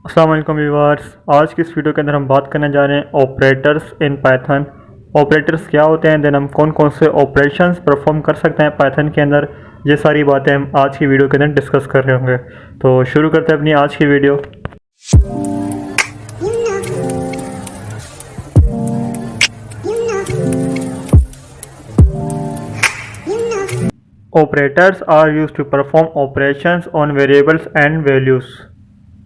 अस्सलाम वालेकुम व्यूअर्स। आज की इस वीडियो के अंदर हम बात करने जा रहे हैं ऑपरेटर्स इन पाइथन। ऑपरेटर्स क्या होते हैं, देन हम कौन कौन से ऑपरेशंस परफॉर्म कर सकते हैं पाइथन के अंदर। ये सारी बातें हम आज की वीडियो के अंदर डिस्कस कर रहे होंगे। तो शुरू करते हैं अपनी आज की video. Operators are used to perform operations on variables and values.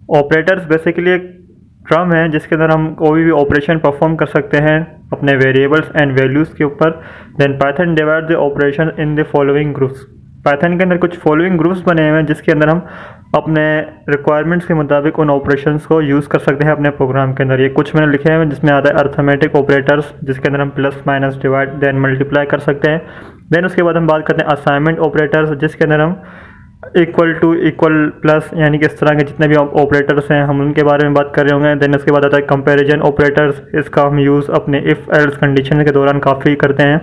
Operators basically एक टर्म है जिसके अंदर हम कोई भी ऑपरेशन परफॉर्म कर सकते हैं अपने वेरिएबल्स एंड वैल्यूज़ के ऊपर। Then Python divide the operation in the following groups. Python के अंदर कुछ फॉलोइंग ग्रुप्स बने हुए हैं जिसके अंदर हम अपने रिक्वायरमेंट्स के मुताबिक उन ऑपरेशंस को यूज़ कर सकते हैं अपने प्रोग्राम के अंदर। ये कुछ मैंने लिखे हैं जिसमें आता है अर्थमेटिक ऑपरेटर्स, जिसके अंदर हम plus minus divide then multiply कर सकते हैं। देन उसके बाद हम बात करते हैं असाइनमेंट ऑपरेटर्स, जिसके अंदर हम इक्वल टू, इक्वल प्लस, यानी कि इस तरह के जितने भी ऑपरेटर्स हैं हम उनके बारे में बात कर रहे होंगे। देन उसके बाद आता है कंपैरिजन ऑपरेटर्स। इसका हम यूज़ अपने इफ़ एल्स कंडीशन के दौरान काफ़ी करते हैं।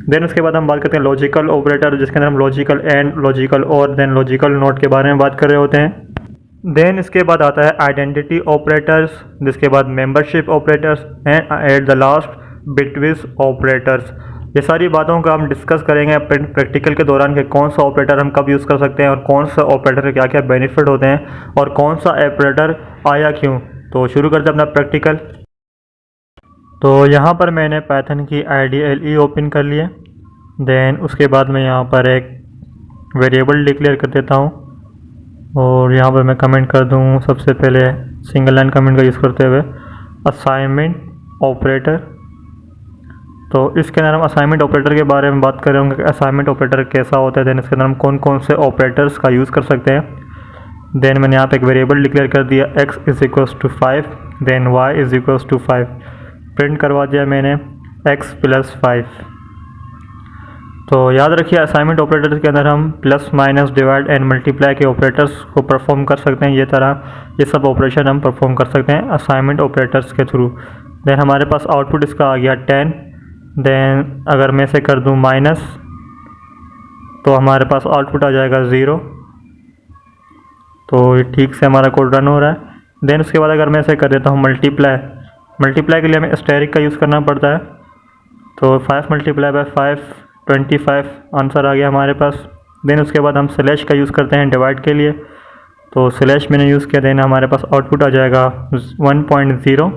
देन उसके बाद हम बात करते हैं लॉजिकल ऑपरेटर, जिसके अंदर हम लॉजिकल एंड, लॉजिकल और, देन लॉजिकल नॉट के बारे में बात कर रहे होते हैं। देन इसके बाद आता है आइडेंटिटी ऑपरेटर्स, जिसके बाद membership operators and at the last bitwise operators. ये सारी बातों का हम डिस्कस करेंगे प्रैक्टिकल के दौरान कि कौन सा ऑपरेटर हम कब यूज़ कर सकते हैं और कौन सा ऑपरेटर के क्या क्या बेनिफिट होते हैं और कौन सा ऑपरेटर आया क्यों। तो शुरू करते हैं अपना प्रैक्टिकल। तो यहाँ पर मैंने पाइथन की IDLE ओपन कर लिया। देन उसके बाद मैं यहाँ पर एक वेरिएबल डिक्लेयर कर देता हूँ और यहाँ पर मैं कमेंट कर दूँ सबसे पहले सिंगल लाइन कमेंट का यूज़ करते हुए असाइनमेंट ऑपरेटर। तो इसके अंदर हम असाइनमेंट ऑपरेटर के बारे में बात कर रहे होंगे कि असाइनमेंट ऑपरेटर कैसा होता है। देन इसके अंदर हम कौन कौन से ऑपरेटर्स का यूज़ कर सकते हैं। देन मैंने यहाँ पे एक वेरिएबल डिक्लेयर कर दिया x is equals to 5, then y is equals to 5। Print करवा दिया मैंने x प्लस 5। तो याद रखिए असाइनमेंट ऑपरेटर के अंदर हम plus minus divide and multiply के ऑपरेटर्स को परफॉर्म कर सकते हैं। ये सब ऑपरेशन हम परफॉर्म कर सकते हैं असाइनमेंट ऑपरेटर्स के थ्रू। देन हमारे पास आउटपुट इसका आ गया 10। देन अगर मैं इसे कर दूं माइनस तो हमारे पास आउटपुट आ जाएगा 0। तो ये ठीक से हमारा कोड रन हो रहा है। देन उसके बाद अगर मैं इसे कर देता हूँ मल्टीप्लाई के लिए हमें एस्टेरिक का यूज़ करना पड़ता है। तो 5 मल्टीप्लाई बाय 5 25 आंसर आ गया हमारे पास। देन उसके बाद हम स्लैश का यूज़ करते हैं डिवाइड के लिए। तो स्लैश मैंने यूज़ किया, देन हमारे पास आउटपुट आ जाएगा 1.0।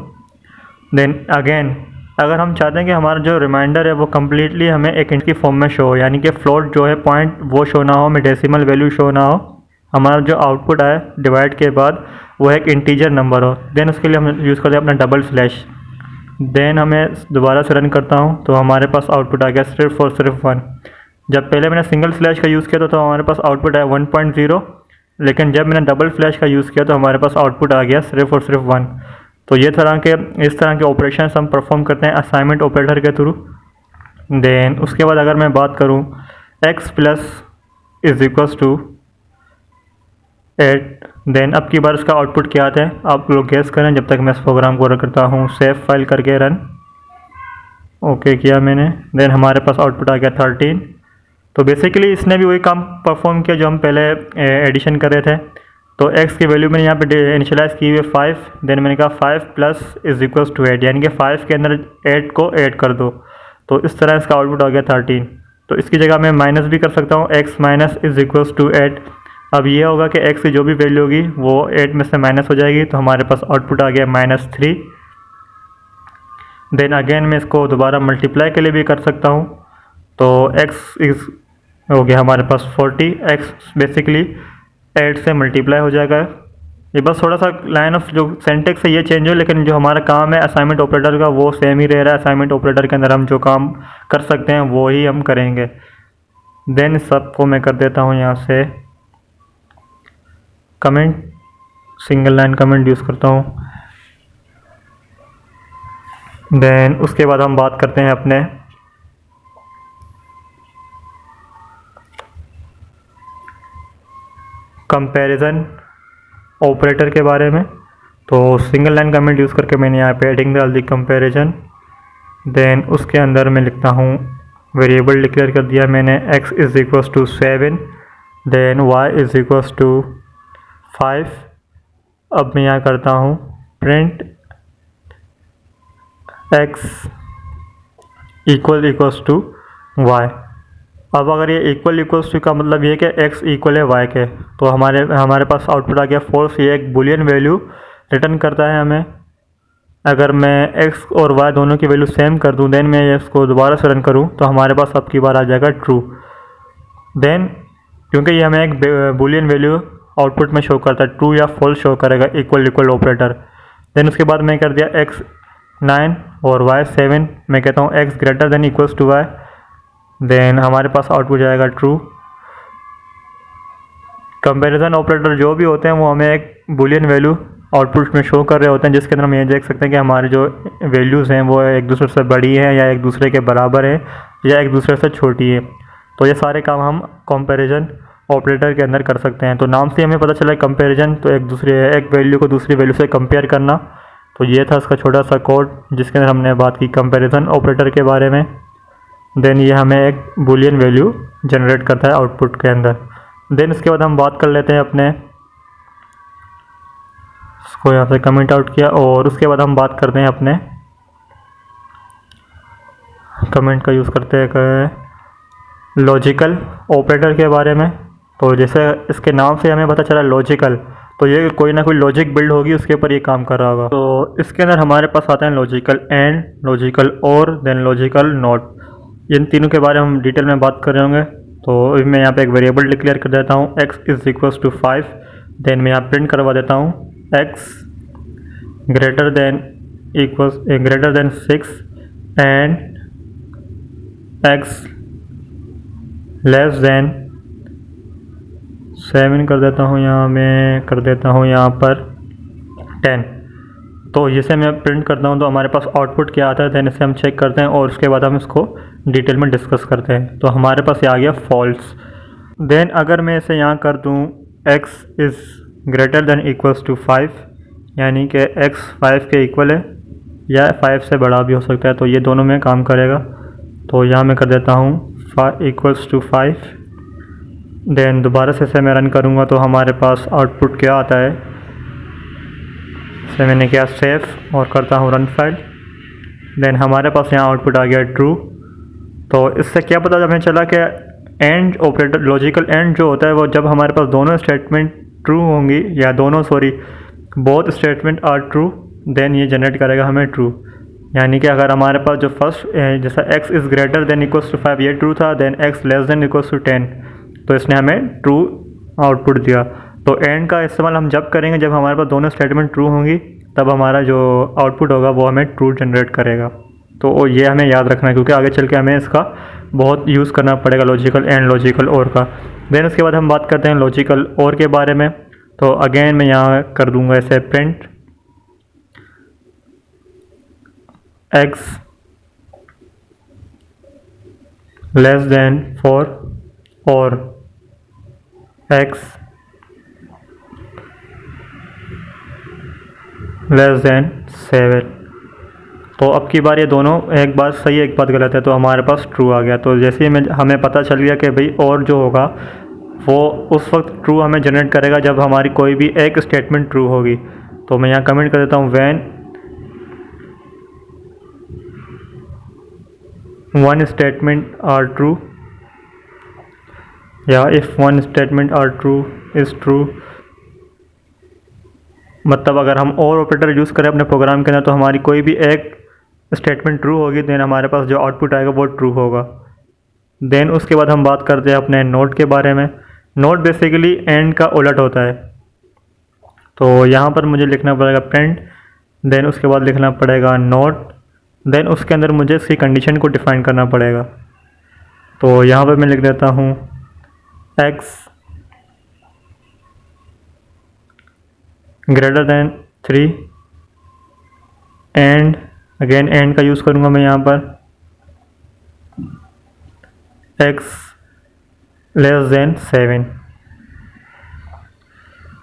देन अगेन अगर हम चाहते हैं कि हमारा जो रिमाइंडर है वो कम्प्लीटली हमें एक इंट की फॉर्म में शो हो, यानी कि फ्लोट जो है पॉइंट वो शो ना हो, हमें डेसिमल वैल्यू शो ना हो, हमारा जो आउटपुट आए डिवाइड के बाद वो एक इंटीजर नंबर हो, देन उसके लिए हम यूज़ करते हैं अपना डबल स्लैश। देन हमें दोबारा से रन करता हूँ तो हमारे पास आउटपुट आ गया सिर्फ और सिर्फ 1। जब पहले मैंने सिंगल स्लैश का यूज़ किया था तो हमारे पास आउटपुट आया 1.0, लेकिन जब मैंने डबल फ्लैश का यूज़ किया तो हमारे पास आउटपुट आ गया सिर्फ और सिर्फ 1। तो इस तरह के ऑपरेशन हम परफॉर्म करते हैं असाइनमेंट ऑपरेटर के थ्रू। देन उसके बाद अगर मैं बात करूं x plus is equals to 8, then अब की बार इसका आउटपुट क्या आता है आप लोग गैस करें जब तक मैं इस प्रोग्राम को रन करता हूं। सेव फाइल करके रन ओके किया मैंने। देन हमारे पास आउटपुट आ गया 13। तो बेसिकली इसने भी वही काम परफॉर्म किया जो हम पहले एडिशन कर रहे थे। तो x की वैल्यू मैंने यहाँ पे इनिशियलाइज़ की हुई है 5। देन मैंने कहा 5 प्लस इज इक्वल्स टू 8, यानी कि 5 के अंदर 8 को ऐड कर दो। तो इस तरह इसका आउटपुट आ गया 13। तो इसकी जगह मैं माइनस भी कर सकता हूँ, x minus is equals to 8। अब ये होगा कि x की जो भी वैल्यू होगी वो 8 में से माइनस हो जाएगी, तो हमारे पास आउटपुट आ गया -3। देन अगेन मैं इसको दोबारा मल्टीप्लाई के लिए भी कर सकता हूँ। तो x इज हो गया हमारे पास 40, x बेसिकली 8 से मल्टीप्लाई हो जाएगा। ये बस थोड़ा सा लाइन ऑफ जो सेंटेक्स है ये चेंज हो, लेकिन जो हमारा काम है असाइनमेंट ऑपरेटर का वो सेम ही रह रहा है। असाइनमेंट ऑपरेटर के अंदर हम जो काम कर सकते हैं वो ही हम करेंगे। देन सबको मैं कर देता हूँ यहाँ से comment, single line comment use करता हूँ। देन उसके बाद हम बात करते हैं अपने कंपैरिजन ऑपरेटर के बारे में। तो सिंगल लाइन कमेंट यूज़ करके मैंने यहाँ पे एडिंग डाल दी कंपैरिजन। देन उसके अंदर मैं लिखता हूँ वेरिएबल डिक्लेयर कर दिया मैंने x is equals to 7, then y is equals to 5। अब मैं यहाँ करता हूँ print x equals to y। अब अगर ये इक्वल्स टू का मतलब ये कि x इक्वल है y के, तो हमारे पास आउटपुट आ गया फॉल्स। ये एक बुलियन वैल्यू रिटर्न करता है हमें। अगर मैं x और y दोनों की वैल्यू सेम कर दूं, देन मैं इसको दोबारा से रन करूं, तो हमारे पास अब की बार आ जाएगा ट्रू। देन क्योंकि ये हमें एक बुलियन वैल्यू आउटपुट में शो करता है, ट्रू या फॉल्स शो करेगा इक्वल ऑपरेटर। देन उसके बाद मैं कर दिया x 9 और y 7, मैं कहता हूँ x greater than equals to y। Then हमारे पास आउटपुट जाएगा ट्रू। कंपैरिजन ऑपरेटर जो भी होते हैं वो हमें एक बुलियन वैल्यू आउटपुट में शो कर रहे होते हैं, जिसके अंदर हम ये देख सकते हैं कि हमारी जो वैल्यूज़ हैं वो एक दूसरे से बड़ी है या एक दूसरे के बराबर है या एक दूसरे से छोटी है। तो ये सारे काम हम कंपैरिजन ऑपरेटर के अंदर कर सकते हैं। तो नाम से हमें पता चला है कंपैरिजन, तो एक वैल्यू को दूसरी वैल्यू से कंपेयर करना। तो ये था इसका छोटा सा कोड जिसके अंदर हमने बात की कंपैरिजन ऑपरेटर के बारे में। देन ये हमें एक बुलियन वैल्यू जनरेट करता है आउटपुट के अंदर। देन इसके बाद हम बात कर लेते हैं अपने, इसको यहाँ से कमेंट आउट किया, और उसके बाद हम बात करते हैं अपने कमेंट का यूज़ करते हैं लॉजिकल ऑपरेटर के बारे में। तो जैसे इसके नाम से हमें पता चला लॉजिकल, तो ये कोई ना कोई लॉजिक बिल्ड होगी, उसके ऊपर ये काम कर रहा होगा। तो इसके अंदर हमारे पास आता है लॉजिकल एंड, लॉजिकल और, देन लॉजिकल नॉट। इन तीनों के बारे में हम डिटेल में बात कर रहे होंगे। तो मैं यहाँ पे एक वेरिएबल डिक्लेयर कर देता हूँ x is equals to 5। Then मैं यहाँ प्रिंट करवा देता हूँ x greater than 6 and x less than 7 कर देता हूँ। यहाँ मैं कर देता हूँ यहाँ पर 10। तो जैसे मैं प्रिंट करता हूँ तो हमारे पास आउटपुट क्या आता है, देन इसे हम चेक करते हैं और उसके बाद हम इसको डिटेल में डिस्कस करते हैं। तो हमारे पास ये आ गया फॉल्स। देन अगर मैं इसे यहाँ कर दूँ x is greater than equals to 5, यानी कि x 5 के इक्वल है या 5 से बड़ा भी हो सकता है, तो ये दोनों में काम करेगा। तो यहाँ मैं कर देता हूँ इक्वल्स टू 5। देन दोबारा से इसे मैं रन करूँगा तो हमारे पास आउटपुट क्या आता है, इसे मैंने किया सेव और करता हूँ रन फाइल। देन हमारे पास यहाँ आउटपुट आ गया ट्रू। तो इससे क्या पता हमें चला कि एंड ऑपरेटर, लॉजिकल एंड जो होता है वो जब हमारे पास दोनों स्टेटमेंट ट्रू होंगी या both statement are true, then ये जनरेट करेगा हमें ट्रू। यानी कि अगर हमारे पास जो फर्स्ट जैसा x is greater than equals to 5 ये ट्रू था, then x less than equals to 10, तो इसने हमें ट्रू आउटपुट दिया। तो एंड का इस्तेमाल हम जब करेंगे जब हमारे पास दोनों स्टेटमेंट ट्रू होंगी, तब हमारा जो आउटपुट होगा वो हमें ट्रू जनरेट करेगा। तो ये हमें याद रखना है क्योंकि आगे चल के हमें इसका बहुत यूज़ करना पड़ेगा लॉजिकल एंड लॉजिकल और का। देन उसके बाद हम बात करते हैं लॉजिकल और के बारे में। तो अगेन मैं यहाँ कर दूँगा ऐसे प्रिंट x लेस देन 4 और x लेस देन 7। तो अब की बार ये दोनों एक बात सही है एक बात गलत है, तो हमारे पास ट्रू आ गया। तो जैसे ही हमें पता चल गया कि भाई और जो होगा वो उस वक्त ट्रू हमें जनरेट करेगा जब हमारी कोई भी एक स्टेटमेंट ट्रू होगी। तो मैं यहाँ कमेंट कर देता हूँ when one statement are true, या if one statement are true is true. मतलब अगर हम और ऑपरेटर यूज़ करें अपने प्रोग्राम के अंदर तो हमारी कोई भी एक स्टेटमेंट ट्रू होगी, देन हमारे पास जो आउटपुट आएगा वो ट्रू होगा। देन उसके बाद हम बात करते हैं अपने नोट के बारे में। नोट बेसिकली एंड का उलट होता है। तो यहाँ पर मुझे लिखना पड़ेगा प्रिंट, देन उसके बाद लिखना पड़ेगा नोट, देन उसके अंदर मुझे इसकी कंडीशन को डिफ़ाइन करना पड़ेगा। तो यहाँ पर मैं लिख देता हूँ x greater then 3 and again and का यूज़ करूँगा मैं यहाँ पर x लेस देन 7।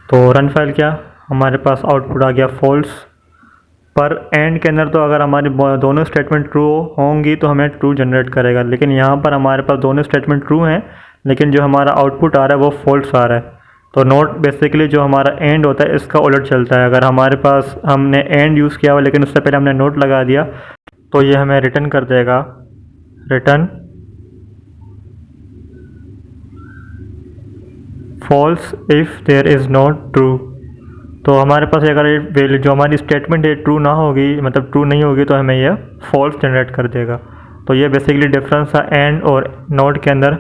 तो रन फाइल क्या, हमारे पास आउटपुट आ गया फॉल्स। पर एंड के अंदर तो अगर हमारी दोनों स्टेटमेंट ट्रू होंगी तो हमें ट्रू जनरेट करेगा, लेकिन यहाँ पर हमारे पास दोनों स्टेटमेंट ट्रू हैं लेकिन जो हमारा आउटपुट आ रहा है वो फॉल्स आ रहा है। तो नोट बेसिकली जो हमारा एंड होता है इसका उलट चलता है। अगर हमारे पास हमने एंड यूज़ किया हुआ लेकिन उससे पहले हमने नोट लगा दिया तो ये हमें रिटर्न कर देगा return false if there is not true. तो हमारे पास अगर वैल्यू जो हमारी स्टेटमेंट है ट्रू ना होगी, मतलब ट्रू नहीं होगी, तो हमें यह फॉल्स जनरेट कर देगा। तो ये बेसिकली डिफरेंस था एंड और नोट के अंदर।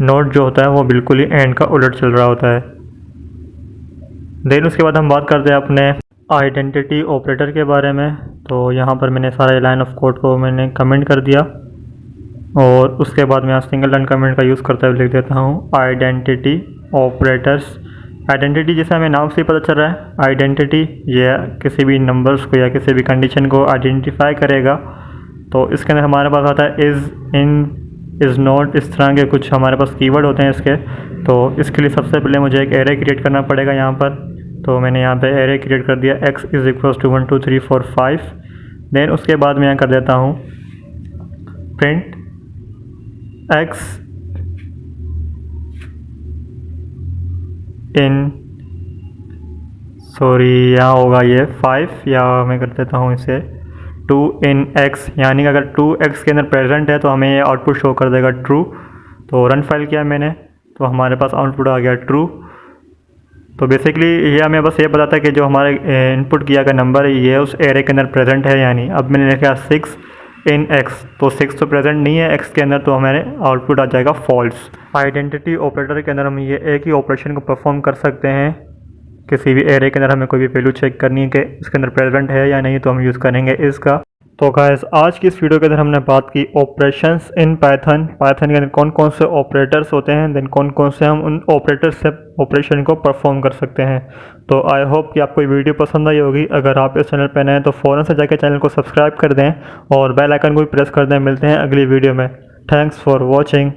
नोट जो होता है वो बिल्कुल ही एंड का उलट चल रहा होता है। देन उसके बाद हम बात करते हैं अपने आइडेंटिटी ऑपरेटर के बारे में। तो यहाँ पर मैंने सारे लाइन ऑफ कोड को मैंने कमेंट कर दिया और उसके बाद मैं यहाँ सिंगल लाइन कमेंट का यूज़ करते हुए लिख देता हूँ आइडेंटिटी ऑपरेटर्स। आइडेंटिटी जैसे हमें नाम से ही पता चल रहा है, आइडेंटिटी ये किसी भी नंबर्स को या किसी भी कंडीशन को आइडेंटिफाई करेगा। तो इसके अंदर हमारे पास आता है इज़, इन, इज़ नॉट, इस तरह के कुछ हमारे पास कीवर्ड होते हैं इसके। तो इसके लिए सबसे पहले मुझे एक एरे क्रिएट करना पड़ेगा यहाँ पर। तो मैंने यहाँ पे एरे क्रिएट कर दिया x is equals to 1 2 3 4 5। Then उसके बाद मैं यहाँ कर देता हूँ प्रिंट x इन, सॉरी यहाँ होगा ये 5, या मैं कर देता हूँ इसे 2 इन x, यानी कि अगर 2x के अंदर प्रेजेंट है तो हमें ये आउटपुट शो कर देगा ट्रू। तो रन फाइल किया मैंने तो हमारे पास आउटपुट आ गया ट्रू। तो बेसिकली ये हमें बस ये बताता है कि जो हमारे इनपुट किया गया नंबर है ये उस एरे के अंदर प्रेजेंट है यानी। अब मैंने लिखा 6 इन x, तो 6 तो प्रेजेंट नहीं है x के अंदर, तो हमारे आउटपुट आ जाएगा फॉल्स। आइडेंटिटी ऑपरेटर के अंदर हम ये एक ही ऑपरेशन को परफॉर्म कर सकते हैं। किसी भी एरे के अंदर हमें कोई भी वैल्यू चेक करनी है कि इसके अंदर प्रेजेंट है या नहीं, तो हम यूज़ करेंगे इसका। तो गाइस आज की इस वीडियो के अंदर हमने बात की ऑपरेशंस इन पाइथन। पाइथन के अंदर कौन कौन से ऑपरेटर्स होते हैं, देन कौन कौन से हम उन ऑपरेटर्स से ऑपरेशन को परफॉर्म कर सकते हैं। तो आई होप कि आपको ये वीडियो पसंद आई होगी। अगर आप इस चैनल पर नए हैं तो फ़ौरन से जाकर चैनल को सब्सक्राइब कर दें और बेल आइकन को भी प्रेस कर दें। मिलते हैं अगली वीडियो में। Thanks for watching.